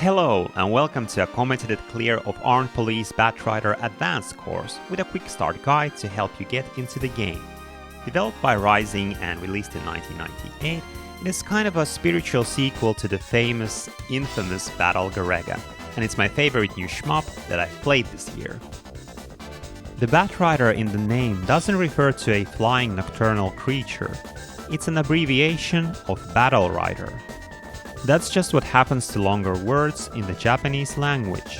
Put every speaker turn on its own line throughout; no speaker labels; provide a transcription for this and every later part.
Hello and welcome to a commented clear of Armed Police Batrider Advanced course with a quick start guide to help you get into the game. Developed by Rising and released in 1998, it is kind of a spiritual sequel to the infamous Battle Garega, and it's my favorite new shmup that I've played this year. The Batrider in the name doesn't refer to a flying nocturnal creature, it's an abbreviation of Battle Rider. That's just what happens to longer words in the Japanese language.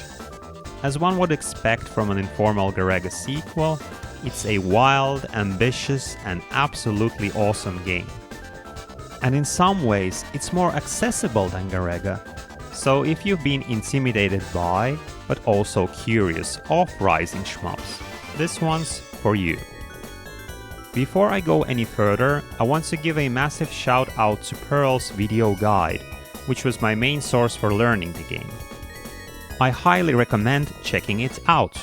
As one would expect from an informal Garega sequel, it's a wild, ambitious, and absolutely awesome game. And in some ways, it's more accessible than Garega. So if you've been intimidated by, but also curious of Rising shmups, this one's for you. Before I go any further, I want to give a massive shout out to Pearl's video guide, which was my main source for learning the game. I highly recommend checking it out.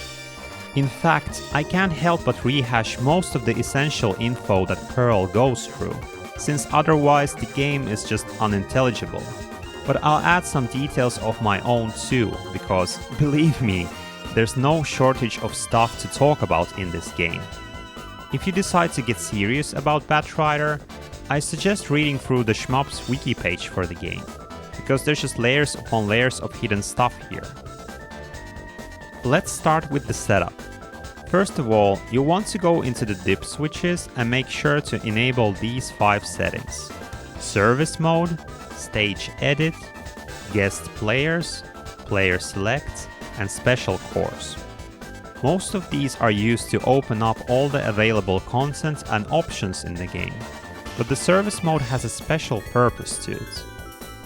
In fact, I can't help but rehash most of the essential info that Pearl goes through, since otherwise the game is just unintelligible. But I'll add some details of my own too, because, believe me, there's no shortage of stuff to talk about in this game. If you decide to get serious about Batrider, I suggest reading through the shmup's wiki page for the game, because there's just layers upon layers of hidden stuff here. Let's start with the setup. First of all, you'll want to go into the dip switches and make sure to enable these 5 settings: Service Mode, Stage Edit, Guest Players, Player Select, and Special Course. Most of these are used to open up all the available content and options in the game, but the Service Mode has a special purpose to it.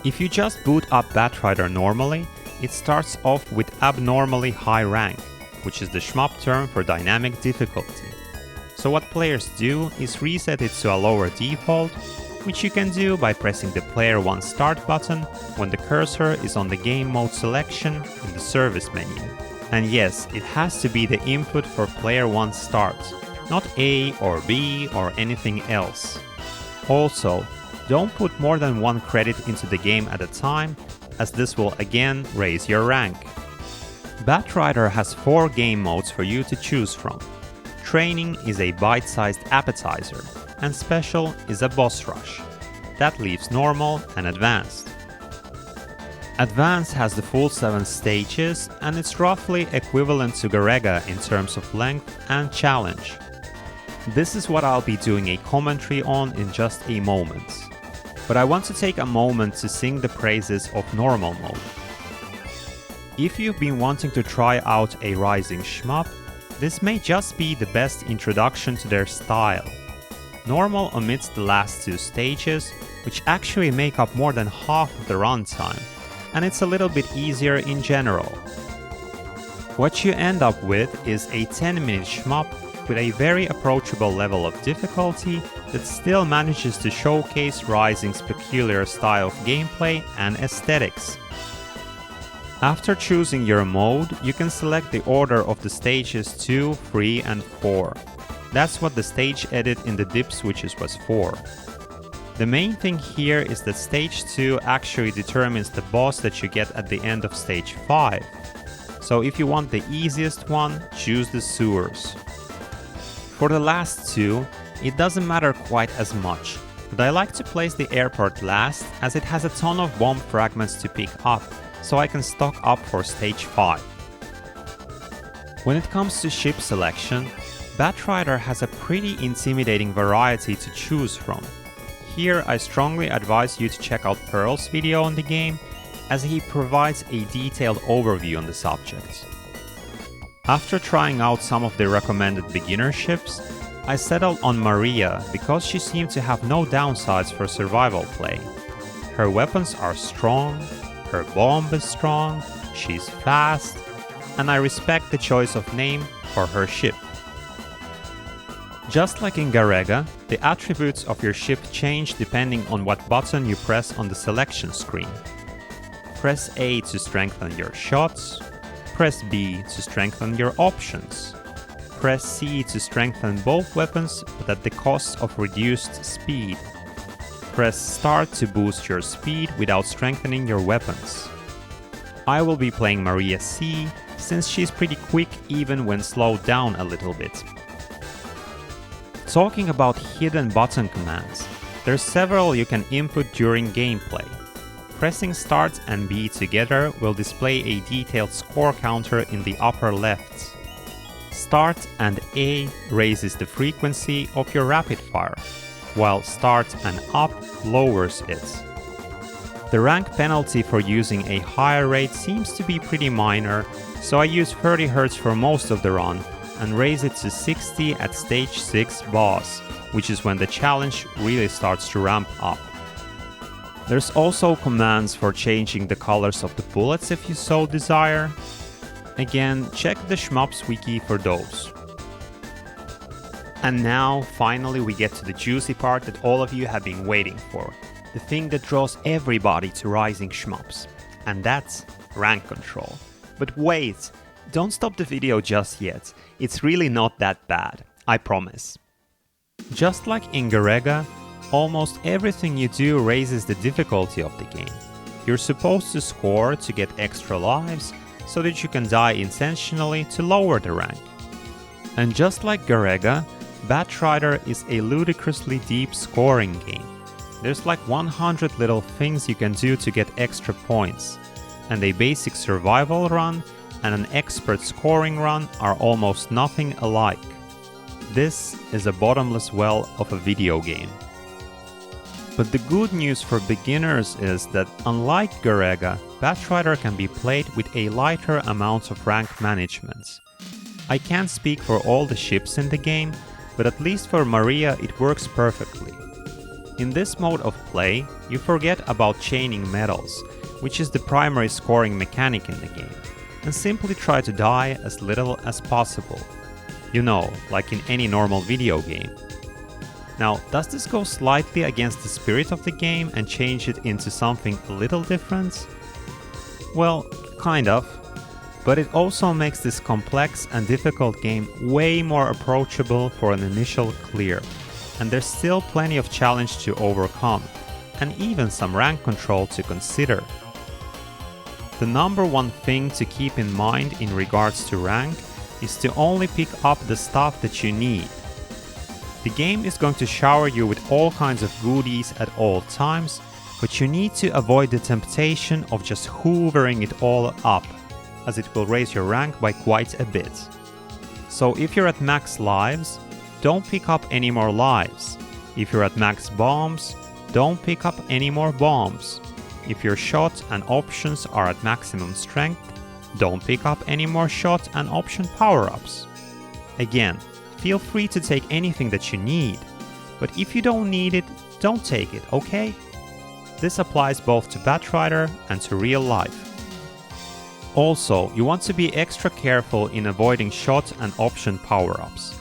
If you just boot up Batrider normally, it starts off with abnormally high rank, which is the shmup term for dynamic difficulty. So what players do is reset it to a lower default, which you can do by pressing the Player 1 Start button when the cursor is on the game mode selection in the service menu. And yes, it has to be the input for Player 1 Start, not A or B or anything else. Also, don't put more than 1 credit into the game at a time, as this will again raise your rank. Batrider has 4 game modes for you to choose from. Training is a bite-sized appetizer, and Special is a boss rush. That leaves Normal and Advanced. Advanced has the full 7 stages, and it's roughly equivalent to Garega in terms of length and challenge. This is what I'll be doing a commentary on in just a moment. But I want to take a moment to sing the praises of Normal mode. If you've been wanting to try out a Rising shmup, this may just be the best introduction to their style. Normal omits the last 2 stages, which actually make up more than half of the runtime, and it's a little bit easier in general. What you end up with is a 10-minute shmup with a very approachable level of difficulty that still manages to showcase Rising's peculiar style of gameplay and aesthetics. After choosing your mode, you can select the order of the stages 2, 3, and 4. That's what the stage edit in the dip switches was for. The main thing here is that stage 2 actually determines the boss that you get at the end of stage 5. So if you want the easiest one, choose the sewers. For the last 2, it doesn't matter quite as much, but I like to place the airport last as it has a ton of bomb fragments to pick up, so I can stock up for stage 5. When it comes to ship selection, Batrider has a pretty intimidating variety to choose from. Here I strongly advise you to check out Pearl's video on the game, as he provides a detailed overview on the subject. After trying out some of the recommended beginner ships, I settled on Maria because she seemed to have no downsides for survival play. Her weapons are strong, her bomb is strong, she's fast, and I respect the choice of name for her ship. Just like in Garega, the attributes of your ship change depending on what button you press on the selection screen. Press A to strengthen your shots, press B to strengthen your options, press C to strengthen both weapons but at the cost of reduced speed, press Start to boost your speed without strengthening your weapons. I will be playing Maria C, since she's pretty quick even when slowed down a little bit. Talking about hidden button commands, there's several you can input during gameplay. Pressing Start and B together will display a detailed score counter in the upper left. Start and A raises the frequency of your rapid fire, while Start and Up lowers it. The rank penalty for using a higher rate seems to be pretty minor, so I use 30 Hz for most of the run and raise it to 60 at stage 6 boss, which is when the challenge really starts to ramp up. There's also commands for changing the colors of the bullets if you so desire. Again, check the Shmups wiki for those. And now, finally, we get to the juicy part that all of you have been waiting for. The thing that draws everybody to Rising Shmups. And that's rank control. But wait, don't stop the video just yet. It's really not that bad, I promise. Just like in Garega, almost everything you do raises the difficulty of the game. You're supposed to score to get extra lives, so that you can die intentionally to lower the rank. And just like Garega, Batrider is a ludicrously deep scoring game. There's like 100 little things you can do to get extra points, and a basic survival run and an expert scoring run are almost nothing alike. This is a bottomless well of a video game. But the good news for beginners is that, unlike Garega, Batrider can be played with a lighter amount of rank management. I can't speak for all the ships in the game, but at least for Maria it works perfectly. In this mode of play, you forget about chaining medals, which is the primary scoring mechanic in the game, and simply try to die as little as possible. You know, like in any normal video game. Now, does this go slightly against the spirit of the game and change it into something a little different? Well, kind of. But it also makes this complex and difficult game way more approachable for an initial clear. And there's still plenty of challenge to overcome, and even some rank control to consider. The number one thing to keep in mind in regards to rank is to only pick up the stuff that you need. The game is going to shower you with all kinds of goodies at all times, but you need to avoid the temptation of just hoovering it all up, as it will raise your rank by quite a bit. So if you're at max lives, don't pick up any more lives. If you're at max bombs, don't pick up any more bombs. If your shot and options are at maximum strength, don't pick up any more shot and option power-ups. Again, feel free to take anything that you need, but if you don't need it, don't take it, okay? This applies both to Batrider and to real life. Also, you want to be extra careful in avoiding shot and option power-ups.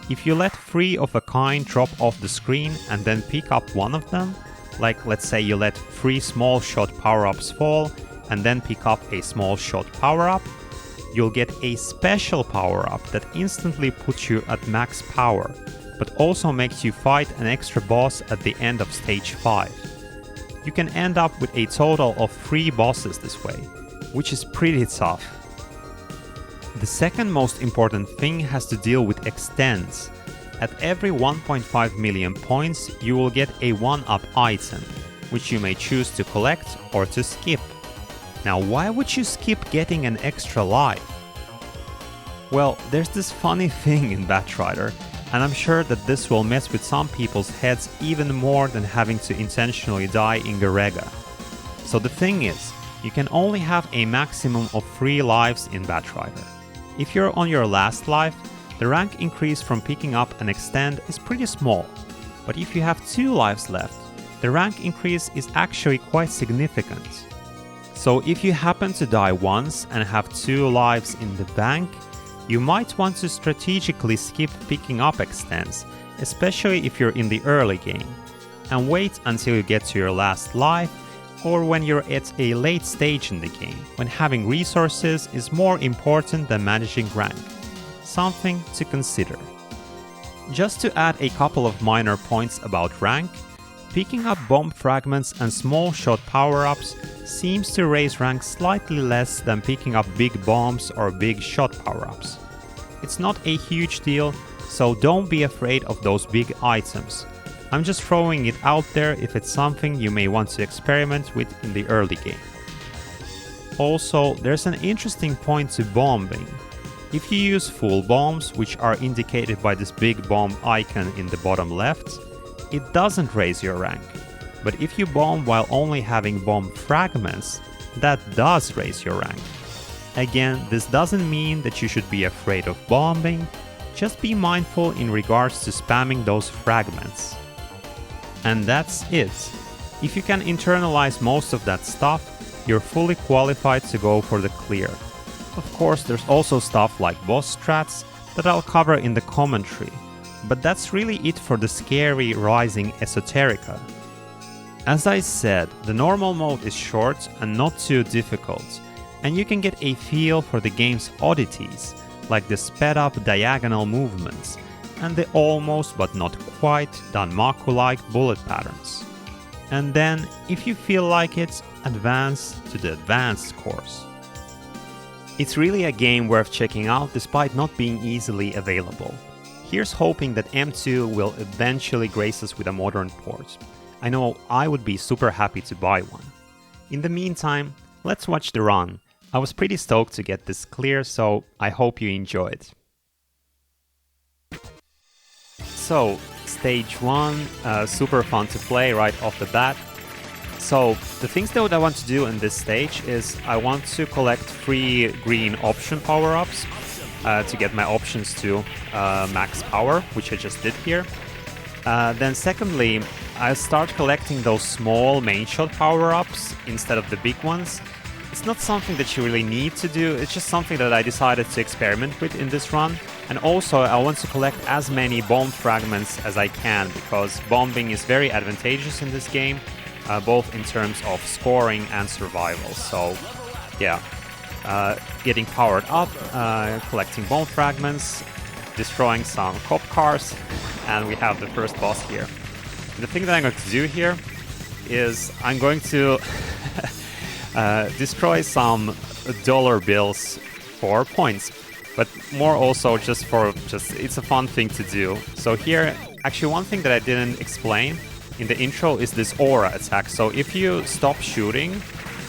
If you let 3 of a kind drop off the screen and then pick up one of them, like let's say you let 3 small shot power-ups fall and then pick up a small shot power-up, you'll get a special power-up that instantly puts you at max power, but also makes you fight an extra boss at the end of stage 5. You can end up with a total of 3 bosses this way, which is pretty tough. The second most important thing has to deal with extends. At every 1.5 million points, you will get a 1-up item, which you may choose to collect or to skip. Now, why would you skip getting an extra life? Well, there's this funny thing in Batrider, and I'm sure that this will mess with some people's heads even more than having to intentionally die in Garega. So the thing is, you can only have a maximum of 3 lives in Batrider. If you're on your last life, the rank increase from picking up an extend is pretty small, but if you have 2 lives left, the rank increase is actually quite significant. So if you happen to die once and have 2 lives in the bank, you might want to strategically skip picking up extends, especially if you're in the early game, and wait until you get to your last life, or when you're at a late stage in the game, when having resources is more important than managing rank. Something to consider. Just to add a couple of minor points about rank, picking up bomb fragments and small shot power-ups seems to raise rank slightly less than picking up big bombs or big shot power-ups. It's not a huge deal, so don't be afraid of those big items. I'm just throwing it out there if it's something you may want to experiment with in the early game. Also, there's an interesting point to bombing. If you use full bombs, which are indicated by this big bomb icon in the bottom left, it doesn't raise your rank. But if you bomb while only having bomb fragments, that does raise your rank. Again, this doesn't mean that you should be afraid of bombing, just be mindful in regards to spamming those fragments. And that's it. If you can internalize most of that stuff, you're fully qualified to go for the clear. Of course, there's also stuff like boss strats that I'll cover in the commentary, but that's really it for the scary rising esoterica. As I said, the normal mode is short and not too difficult, and you can get a feel for the game's oddities, like the sped up diagonal movements, and the almost but not quite Danmaku-like bullet patterns. And then, if you feel like it, advance to the advanced course. It's really a game worth checking out despite not being easily available. Here's hoping that M2 will eventually grace us with a modern port. I know I would be super happy to buy one. In the meantime, let's watch the run. I was pretty stoked to get this clear, so I hope you enjoyed. So, stage 1, super fun to play right off the bat. So, the things that I want to do in this stage is I want to collect 3 green option power-ups to get my options to max power, which I just did here. Then secondly, I start collecting those small main shot power-ups instead of the big ones. It's not something that you really need to do, it's just something that I decided to experiment with in this run. And also I want to collect as many bomb fragments as I can, because bombing is very advantageous in this game, both in terms of scoring and survival. So yeah, getting powered up, collecting bomb fragments, destroying some cop cars, and we have the first boss here. The thing that I'm going to do here is I'm going to destroy some dollar bills for points, but more also just it's a fun thing to do. So here, actually one thing that I didn't explain in the intro is this aura attack. So if you stop shooting,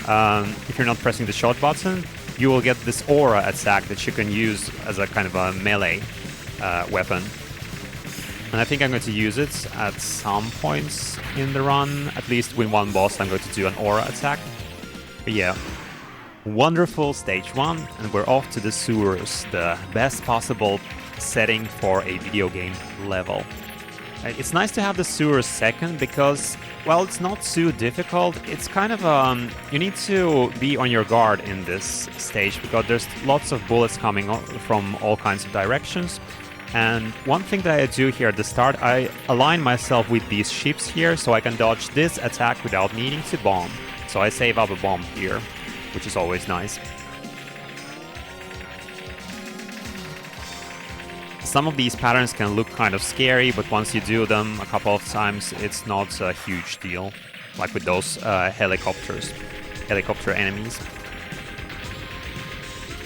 if you're not pressing the shot button, you will get this aura attack that you can use as a kind of a melee weapon. And I think I'm going to use it at some points in the run. At least with one boss I'm going to do an aura attack. But yeah, wonderful stage 1, and we're off to the sewers, the best possible setting for a video game level. It's nice to have the sewers second because, well, it's not too difficult. It's kind of, you need to be on your guard in this stage because there's lots of bullets coming from all kinds of directions. And one thing that I do here at the start, I align myself with these ships here so I can dodge this attack without needing to bomb. So I save up a bomb here, which is always nice. Some of these patterns can look kind of scary, but once you do them a couple of times, it's not a huge deal. Like with those helicopter enemies.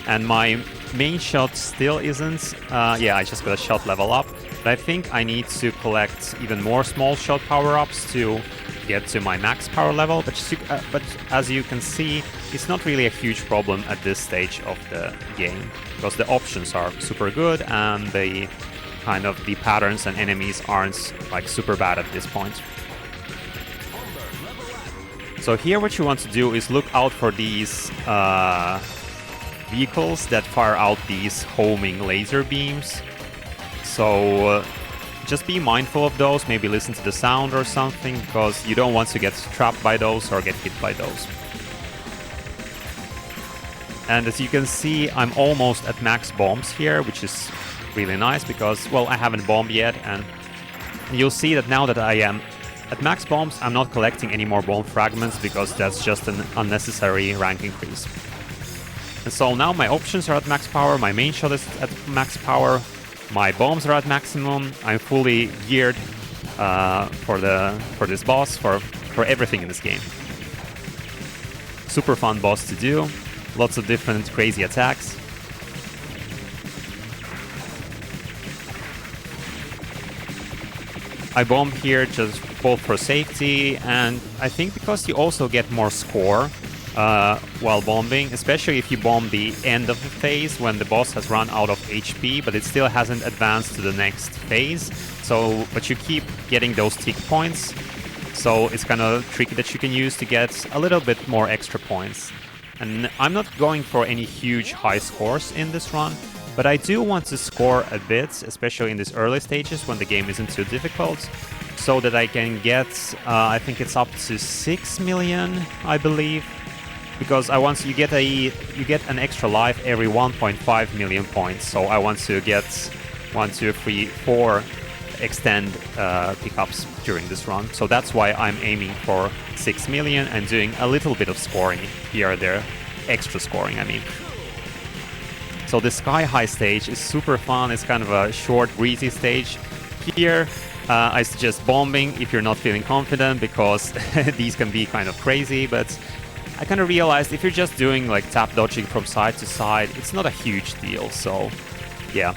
And my main shot still isn't, yeah, I just got a shot level up, but I think I need to collect even more small shot power-ups to get to my max power level, but as you can see, it's not really a huge problem at this stage of the game, because the options are super good and the patterns and enemies aren't like super bad at this point. So here what you want to do is look out for these vehicles that fire out these homing laser beams. So just be mindful of those, maybe listen to the sound or something, because you don't want to get trapped by those or get hit by those. And as you can see, I'm almost at max bombs here, which is really nice because, well, I haven't bombed yet, and you'll see that now that I am at max bombs, I'm not collecting any more bomb fragments because that's just an unnecessary rank increase. And so now my options are at max power, my main shot is at max power, my bombs are at maximum, I'm fully geared for this boss, for everything in this game. Super fun boss to do. Lots of different crazy attacks. I bomb here just both for safety, and I think because you also get more score while bombing, especially if you bomb the end of the phase when the boss has run out of HP, but it still hasn't advanced to the next phase. So, but you keep getting those tick points, so it's kind of tricky that you can use to get a little bit more extra points. And I'm not going for any huge high scores in this run, but I do want to score a bit, especially in these early stages when the game isn't too difficult, so that I can get, I think it's up to 6 million, I believe, because I want you get an extra life every 1.5 million points. So I want to get 1, 2, 3, 4 extend pickups during this run. So that's why I'm aiming for 6 million and doing a little bit of scoring here or there, extra scoring, I mean. So the Sky High stage is super fun. It's kind of a short, breezy stage. Here, I suggest bombing if you're not feeling confident, because these can be kind of crazy, but I kind of realized if you're just doing like tap dodging from side to side, it's not a huge deal, so yeah.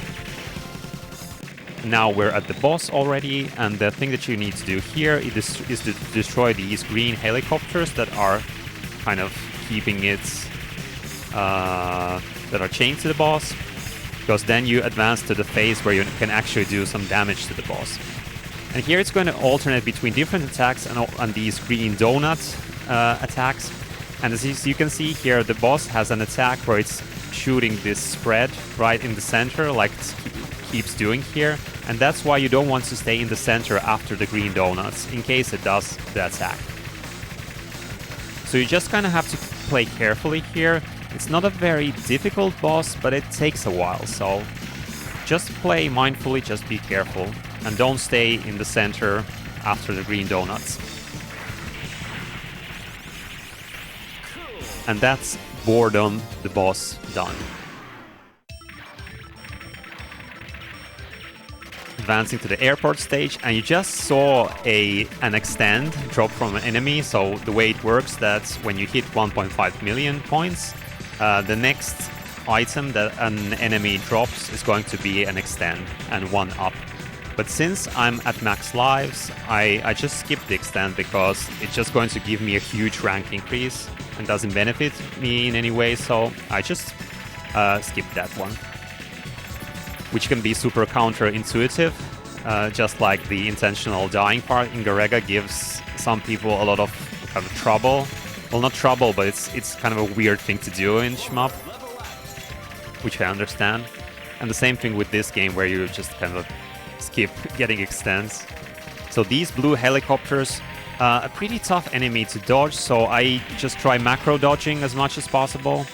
Now we're at the boss already, and the thing that you need to do here is to destroy these green helicopters that are kind of keeping it that are chained to the boss, because then you advance to the phase where you can actually do some damage to the boss. And here it's going to alternate between different attacks and these green donut attacks. And as you can see here, the boss has an attack where it's shooting this spread right in the center, like it keeps doing here. And that's why you don't want to stay in the center after the green donuts, in case it does the attack. So you just kind of have to play carefully here. It's not a very difficult boss, but it takes a while, so just play mindfully, just be careful, and don't stay in the center after the green donuts. And that's Boredom, the boss, done. Advancing to the airport stage, and you just saw an extend drop from an enemy. So the way it works, that's when you hit 1.5 million points, the next item that an enemy drops is going to be an extend and 1 up. But since I'm at max lives, I just skip the extend because it's just going to give me a huge rank increase and doesn't benefit me in any way, so I just skip that one. Which can be super counterintuitive, just like the intentional dying part in Garega gives some people a lot of kind of trouble. Well, not trouble, but it's kind of a weird thing to do in shmup, which I understand. And the same thing with this game, where you just kind of skip getting extends. So these blue helicopters, a pretty tough enemy to dodge, so I just try macro dodging as much as possible.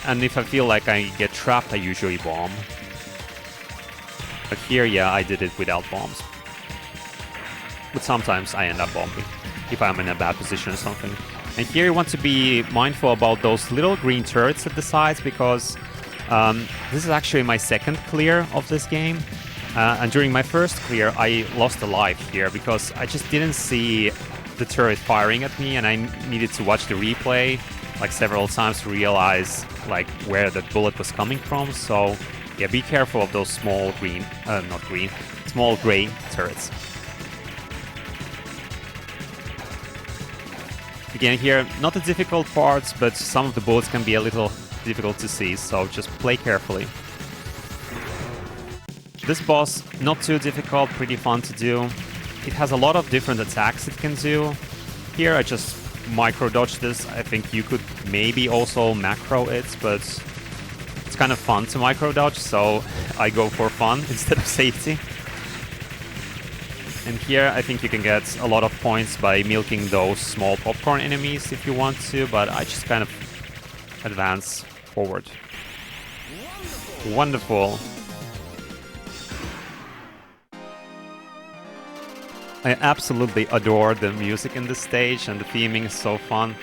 And if I feel like I get trapped, I usually bomb. But here, yeah, I did it without bombs. But sometimes I end up bombing, if I'm in a bad position or something. And here you want to be mindful about those little green turrets at the sides, because this is actually my second clear of this game. And during my first clear, I lost a life here because I just didn't see the turret firing at me, and I needed to watch the replay like several times to realize like where the bullet was coming from. So yeah, be careful of those small green, small gray turrets. Again here, not the difficult parts, but some of the bullets can be a little difficult to see, so just play carefully. This boss, not too difficult, pretty fun to do. It has a lot of different attacks it can do. Here I just micro dodge this. I think you could maybe also macro it, but it's kind of fun to micro dodge, so I go for fun instead of safety. And here I think you can get a lot of points by milking those small popcorn enemies if you want to, but I just kind of advance forward. Wonderful. I absolutely adore the music in this stage, and the theming is so fun.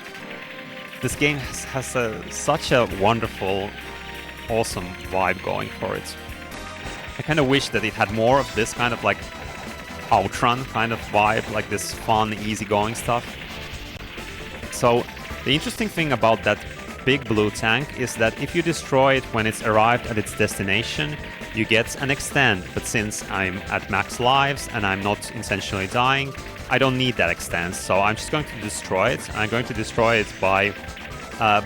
This game has such a wonderful, awesome vibe going for it. I kind of wish that it had more of this kind of like outrun kind of vibe, like this fun, easygoing stuff. So the interesting thing about that big blue tank is that if you destroy it when it's arrived at its destination, you get an extend, but since I'm at max lives and I'm not intentionally dying, I don't need that extend, so I'm just going to destroy it. I'm going to destroy it by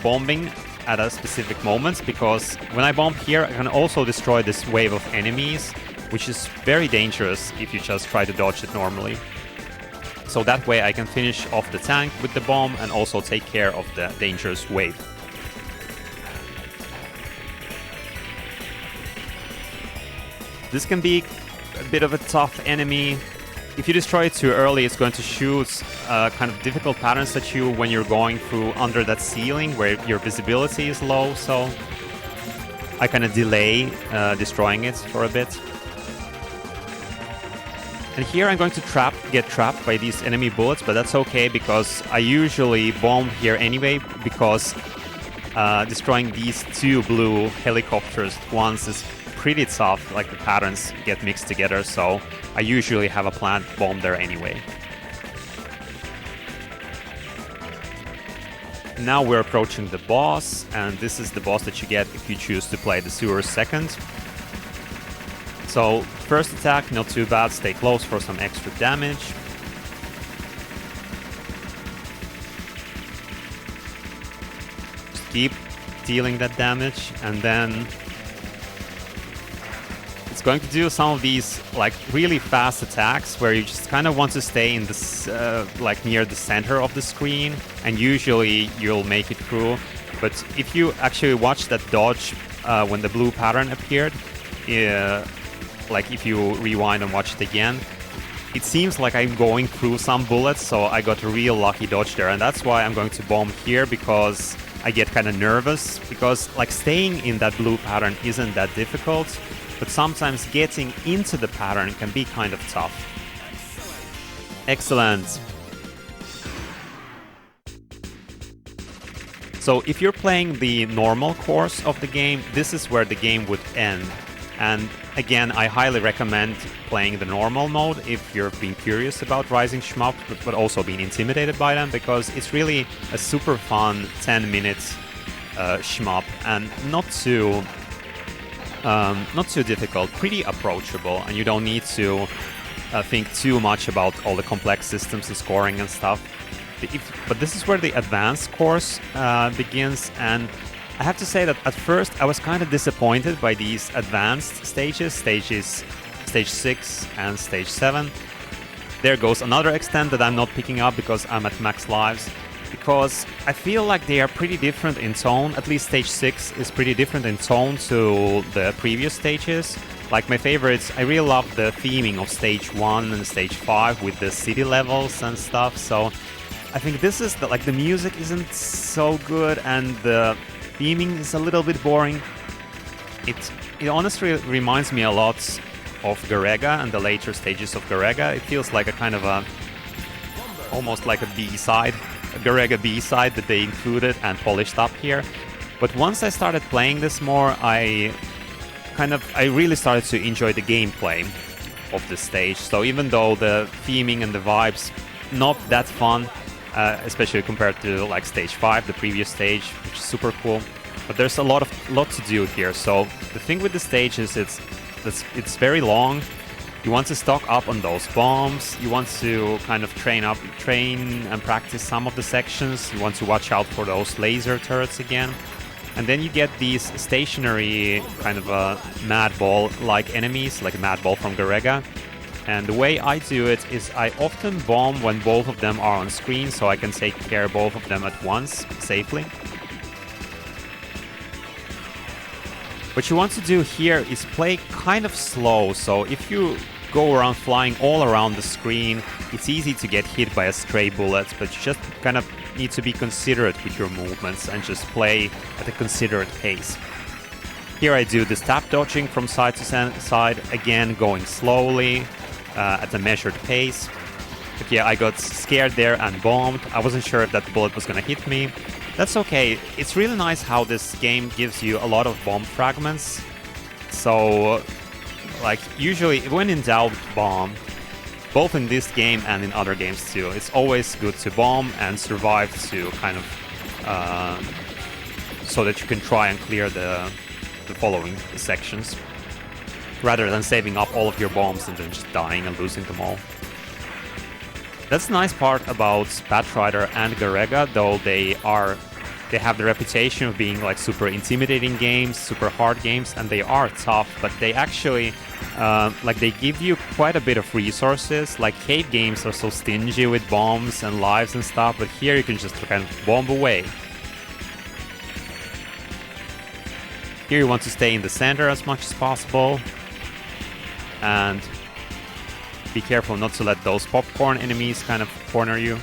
bombing at a specific moment, because when I bomb here, I can also destroy this wave of enemies, which is very dangerous if you just try to dodge it normally. So that way I can finish off the tank with the bomb and also take care of the dangerous wave. This can be a bit of a tough enemy. If you destroy it too early, it's going to shoot kind of difficult patterns at you when you're going through under that ceiling where your visibility is low, so I kind of delay destroying it for a bit. And here I'm going to get trapped by these enemy bullets, but that's okay because I usually bomb here anyway, because destroying these two blue helicopters at once is pretty tough, like the patterns get mixed together, so I usually have a planned bomb there anyway. Now we're approaching the boss, and this is the boss that you get if you choose to play the sewer second. So first attack, not too bad, stay close for some extra damage. Just keep dealing that damage, and then it's going to do some of these like really fast attacks where you just kind of want to stay in this like near the center of the screen, and usually you'll make it through. But if you actually watch that dodge when the blue pattern appeared, like if you rewind and watch it again, it seems like I'm going through some bullets, so I got a real lucky dodge there, and that's why I'm going to bomb here, because I get kind of nervous, because like staying in that blue pattern isn't that difficult, but sometimes getting into the pattern can be kind of tough. Excellent. So if you're playing the normal course of the game, this is where the game would end. And again, I highly recommend playing the normal mode if you're being curious about Rising Shmup, but also being intimidated by them, because it's really a super fun 10-minute shmup, and not too difficult, pretty approachable, and you don't need to think too much about all the complex systems and scoring and stuff. But this is where the advanced course begins, and I have to say that at first I was kind of disappointed by these advanced stages, stage 6 and stage 7. There goes another extent that I'm not picking up because I'm at max lives, because I feel like they are pretty different in tone. At least stage 6 is pretty different in tone to the previous stages. Like my favorites, I really love the theming of stage 1 and stage 5 with the city levels and stuff, so I think this is like the music isn't so good and the theming is a little bit boring. It honestly reminds me a lot of Garega and the later stages of Garega. It feels like a kind of almost like a B-side, a Garega B-side that they included and polished up here. But once I started playing this more, I really started to enjoy the gameplay of this stage. So even though the theming and the vibes not that fun, especially compared to like stage 5, the previous stage, which is super cool. But there's a lot to do here. So the thing with the stage is it's very long. You want to stock up on those bombs. You want to kind of train and practice some of the sections. You want to watch out for those laser turrets again. And then you get these stationary kind of mad ball-like enemies, like a mad ball from Garega. And the way I do it is I often bomb when both of them are on screen, so I can take care of both of them at once, safely. What you want to do here is play kind of slow, so if you go around flying all around the screen, it's easy to get hit by a stray bullet, but you just kind of need to be considerate with your movements and just play at a considerate pace. Here I do this tap dodging from side to side, again going slowly, at a measured pace. But yeah, I got scared there and bombed. I wasn't sure if that bullet was gonna hit me. That's okay. It's really nice how this game gives you a lot of bomb fragments. So, like, usually when in doubt, bomb. both in this game and in other games too. It's always good to bomb and survive to kind of so that you can try and clear the following sections, rather than saving up all of your bombs and then just dying and losing them all. That's the nice part about Batrider and Garega, though they have the reputation of being like super intimidating games, super hard games, and they are tough, but they actually like they give you quite a bit of resources. Like cave games are so stingy with bombs and lives and stuff, but here you can just kind of bomb away. Here you want to stay in the center as much as possible, and be careful not to let those popcorn enemies kind of corner you.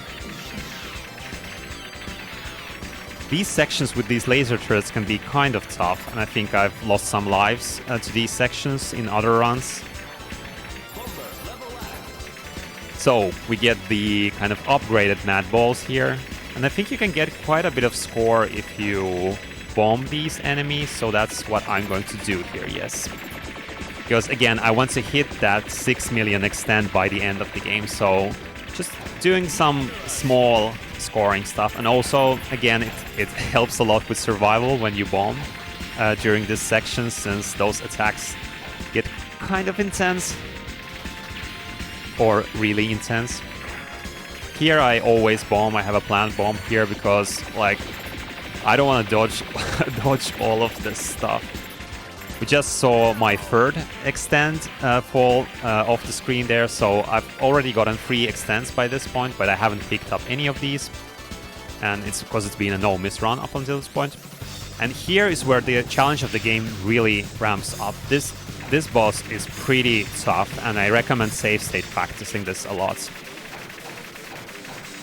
These sections with these laser turrets can be kind of tough, and I think I've lost some lives to these sections in other runs. So we get the kind of upgraded mad balls here, and I think you can get quite a bit of score if you bomb these enemies, so that's what I'm going to do here, yes. Because again, I want to hit that 6 million extend by the end of the game, so just doing some small scoring stuff. And also, again, it helps a lot with survival when you bomb during this section, since those attacks get kind of intense, or really intense. Here I always bomb. I have a planned bomb here because, like, I don't want to dodge all of this stuff. We just saw my third extend fall off the screen there, so I've already gotten 3 extends by this point, but I haven't picked up any of these. And it's because it's been a no-miss run up until this point. And here is where the challenge of the game really ramps up. This boss is pretty tough, and I recommend save state practicing this a lot.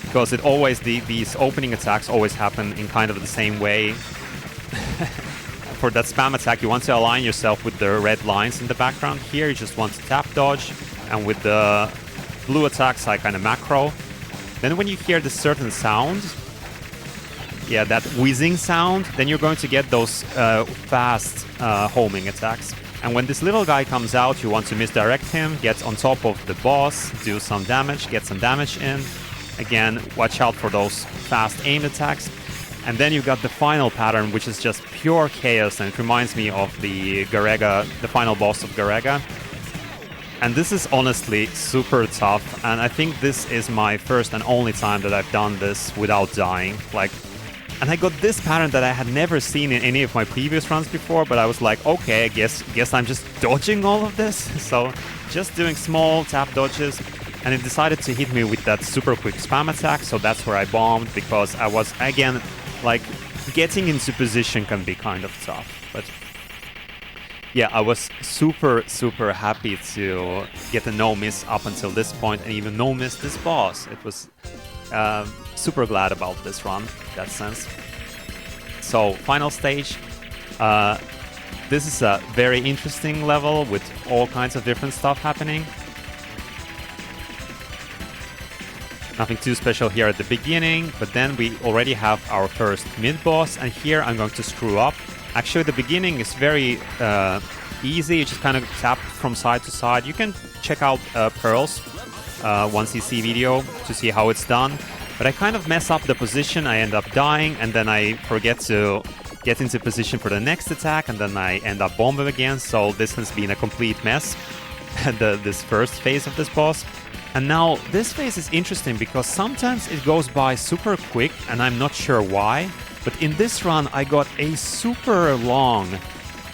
Because it always, these opening attacks always happen in kind of the same way. For that spam attack, you want to align yourself with the red lines in the background. Here, you just want to tap dodge, and with the blue attacks, I kind of macro. Then when you hear this certain sound, yeah, that whizzing sound, then you're going to get those fast homing attacks. And when this little guy comes out, you want to misdirect him, get on top of the boss, do some damage, get some damage in. Again, watch out for those fast aim attacks. And then you've got the final pattern, which is just pure chaos, and it reminds me of the Garega, the final boss of Garega. And this is honestly super tough, and I think this is my first and only time that I've done this without dying. Like, and I got this pattern that I had never seen in any of my previous runs before, but I was like, okay, I guess I'm just dodging all of this. So just doing small tap dodges. And it decided to hit me with that super quick spam attack, so that's where I bombed, because I was, again, like, getting into position can be kind of tough. But yeah, I was super happy to get a no-miss up until this point, and even no-miss this boss. It was super glad about this run, in that sense. So, final stage. This is a very interesting level with all kinds of different stuff happening. Nothing too special here at the beginning, but then we already have our first mid-boss, and here I'm going to screw up. Actually, the beginning is very easy. You just kind of tap from side to side. You can check out Pearl's 1cc video to see how it's done, but I kind of mess up the position. I end up dying, and then I forget to get into position for the next attack, and then I end up bombing again, so this has been a complete mess, this first phase of this boss. And now, this phase is interesting because sometimes it goes by super quick, and I'm not sure why. But in this run, I got a super long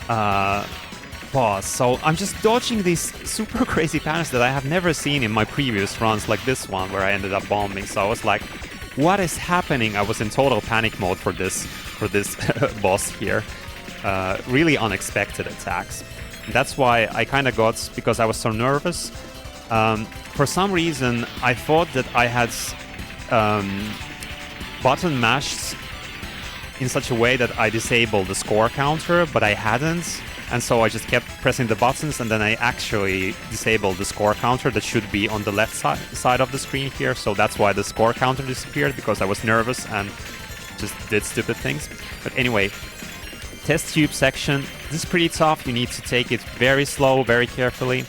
boss. So I'm just dodging these super crazy patterns that I have never seen in my previous runs, like this one, where I ended up bombing. So I was like, what is happening? I was in total panic mode for this boss here. Really unexpected attacks. And that's why I kind of got, because I was so nervous. For some reason, I thought that I had button mashed in such a way that I disabled the score counter, but I hadn't. And so I just kept pressing the buttons, and then I actually disabled the score counter that should be on the left side of the screen here. So that's why the score counter disappeared, because I was nervous and just did stupid things. But anyway, test tube section. This is pretty tough. You need to take it very slow, very carefully.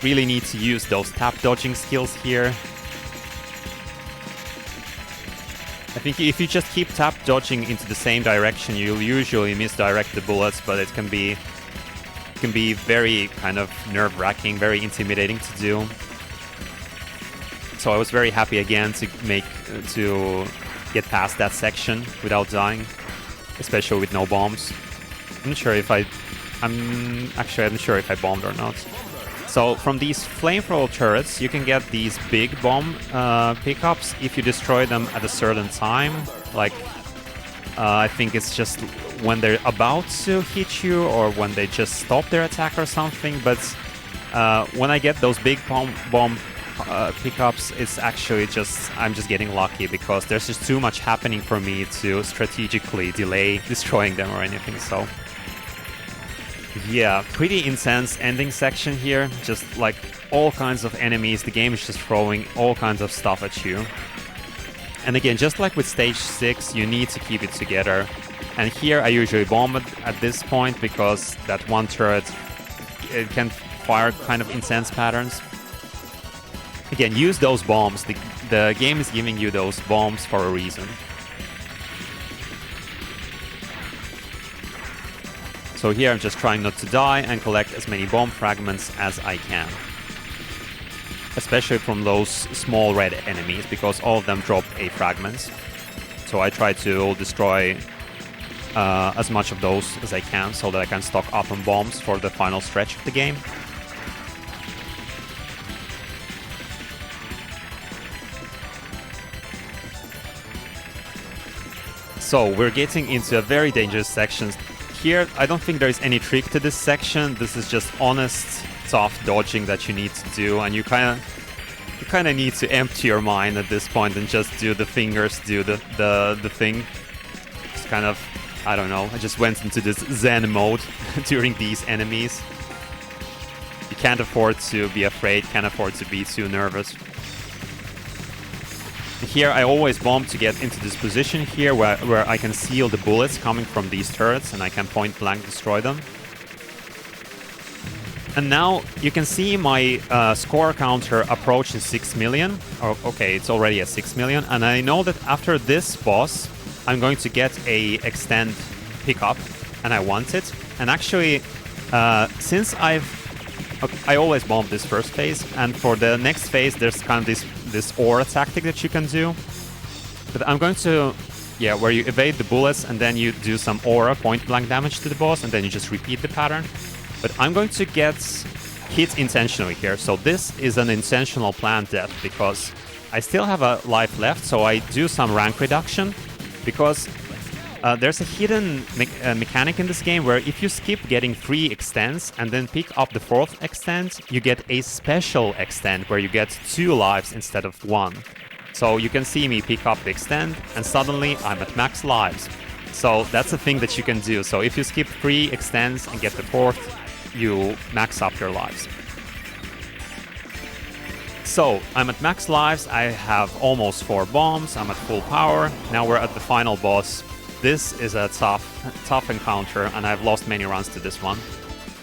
really need to use those tap dodging skills here. I think if you just keep tap dodging into the same direction, you'll usually misdirect the bullets, but it can be very kind of nerve-wracking, very intimidating to do. So I was very happy again to get past that section without dying, especially with no bombs. I'm not sure if I'm not sure if I bombed or not. So from these flamethrower turrets, you can get these big bomb pickups if you destroy them at a certain time. Like, I think it's just when they're about to hit you or when they just stop their attack or something. But when I get those big bomb pickups, it's actually I'm just getting lucky because there's just too much happening for me to strategically delay destroying them or anything. So yeah, pretty intense ending section here. Just like all kinds of enemies. The game is just throwing all kinds of stuff at you. And again, just like with stage 6, you need to keep it together. And here I usually bomb it at this point because that one turret, it can fire kind of intense patterns. Again, use those bombs. The game is giving you those bombs for a reason. So here I'm just trying not to die and collect as many bomb fragments as I can. Especially from those small red enemies, because all of them drop A fragments. So I try to destroy as much of those as I can so that I can stock up on bombs for the final stretch of the game. So we're getting into a very dangerous section. Here, I don't think there is any trick to this section. This is just honest, tough dodging that you need to do, and you kind of need to empty your mind at this point and just do the fingers, do the thing. It's kind of, I don't know. I just went into this Zen mode during these enemies. You can't afford to be afraid, can't afford to be too nervous. Here I always bomb to get into this position here where I can seal the bullets coming from these turrets and I can point blank destroy them. And now you can see my score counter approaching 6 million. Oh, okay, it's already at 6 million. And I know that after this boss, I'm going to get a extend pickup, and I want it. And actually, since I always bomb this first phase, and for the next phase, there's kind of this aura tactic that you can do. But I'm going to, yeah, where you evade the bullets and then you do some aura point blank damage to the boss, and then you just repeat the pattern. But I'm going to get hit intentionally here. So this is an intentional planned death because I still have a life left, so I do some rank reduction because there's a hidden mechanic in this game where if you skip getting 3 extends and then pick up the 4th extend, you get a special extend where you get 2 lives instead of 1. So you can see me pick up the extend and suddenly I'm at max lives. So that's a thing that you can do. So if you skip 3 extends and get the 4th, you max up your lives. So I'm at max lives, I have almost 4 bombs, I'm at full power. Now we're at the final boss. This is a tough encounter, and I've lost many runs to this one.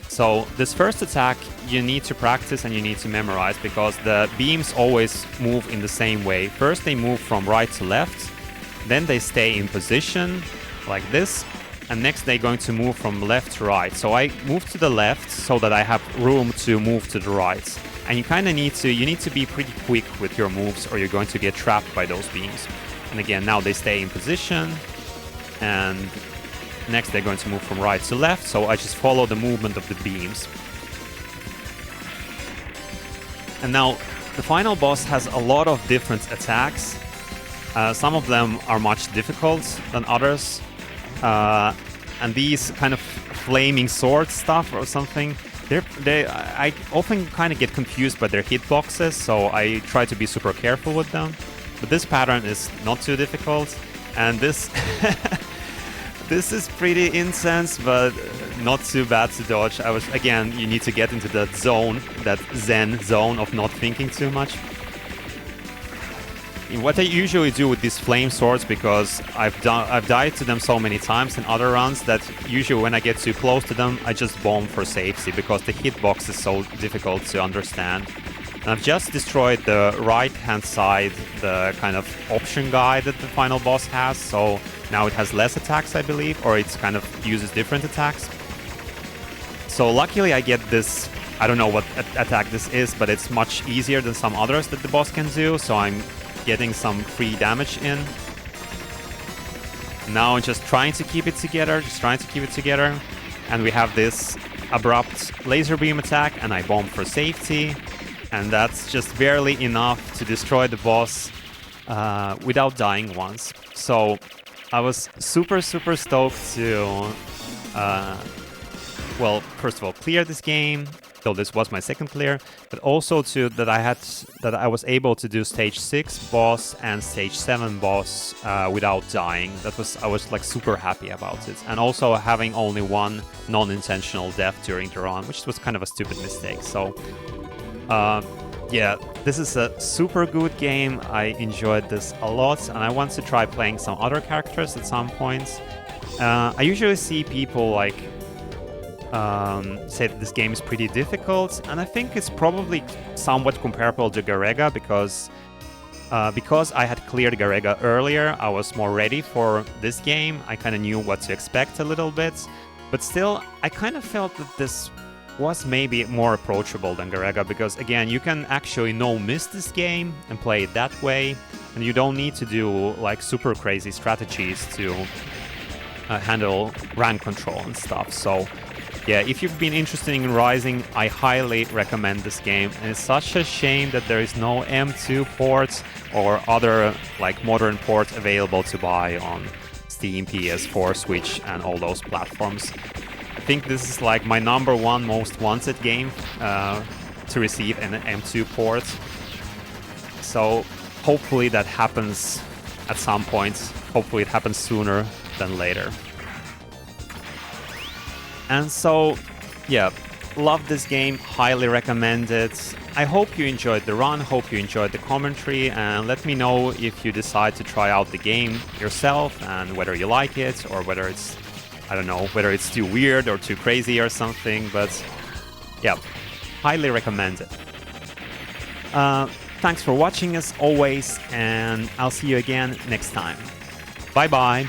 So this first attack you need to practice and you need to memorize because the beams always move in the same way. First they move from right to left, then they stay in position like this, and next they're going to move from left to right. So I move to the left so that I have room to move to the right. And you kind of need to be pretty quick with your moves or you're going to get trapped by those beams. And again, now they stay in position. And next they're going to move from right to left, so I just follow the movement of the beams. And now the final boss has a lot of different attacks. Some of them are much difficult than others. And these kind of flaming sword stuff or something, I often kind of get confused by their hitboxes, so I try to be super careful with them. But this pattern is not too difficult. And this this is pretty intense, but not too bad to dodge. Again, you need to get into that zone, that Zen zone of not thinking too much. what I usually do with these flame swords, because I've died to them so many times in other runs that usually when I get too close to them, I just bomb for safety because the hitbox is so difficult to understand. And I've just destroyed the right-hand side, the kind of option guide that the final boss has, so now it has less attacks, I believe, or it kind of uses different attacks. So luckily I get this, I don't know what attack this is, but it's much easier than some others that the boss can do, so I'm getting some free damage in. Now I'm just trying to keep it together, and we have this abrupt laser beam attack, and I bomb for safety, and that's just barely enough to destroy the boss without dying once. So I was super stoked to, well, first of all, clear this game. So this was my second clear, but also that I was able to do stage 6 boss and stage 7 boss without dying. I was like super happy about it, and also having only one non-intentional death during the run, which was kind of a stupid mistake. So yeah, this is a super good game. I enjoyed this a lot, and I want to try playing some other characters at some point. I usually see people like say that this game is pretty difficult, and I think it's probably somewhat comparable to Garega because I had cleared Garega earlier. I was more ready for this game. I kind of knew what to expect a little bit, but still I kind of felt that this was maybe more approachable than Garega, because again, you can actually no-miss this game and play it that way, and you don't need to do like super crazy strategies to handle rank control and stuff. So yeah, if you've been interested in Rising, I highly recommend this game, and it's such a shame that there is no M2 port or other like modern port available to buy on Steam, PS4, Switch, and all those platforms. I think this is like my #1 most wanted game to receive an M2 port. So hopefully that happens at some point. Hopefully it happens sooner than later. And so, yeah, love this game, highly recommend it. I hope you enjoyed the run, hope you enjoyed the commentary, and let me know if you decide to try out the game yourself and whether you like it or whether it's, I don't know, whether it's too weird or too crazy or something, but yeah, highly recommend it. Thanks for watching as always, and I'll see you again next time. Bye bye!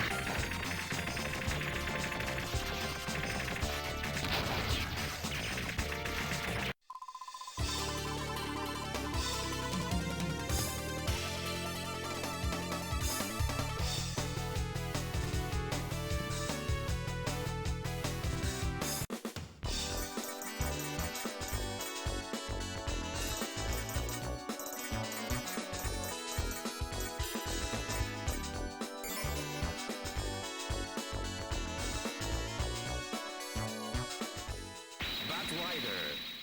Batrider.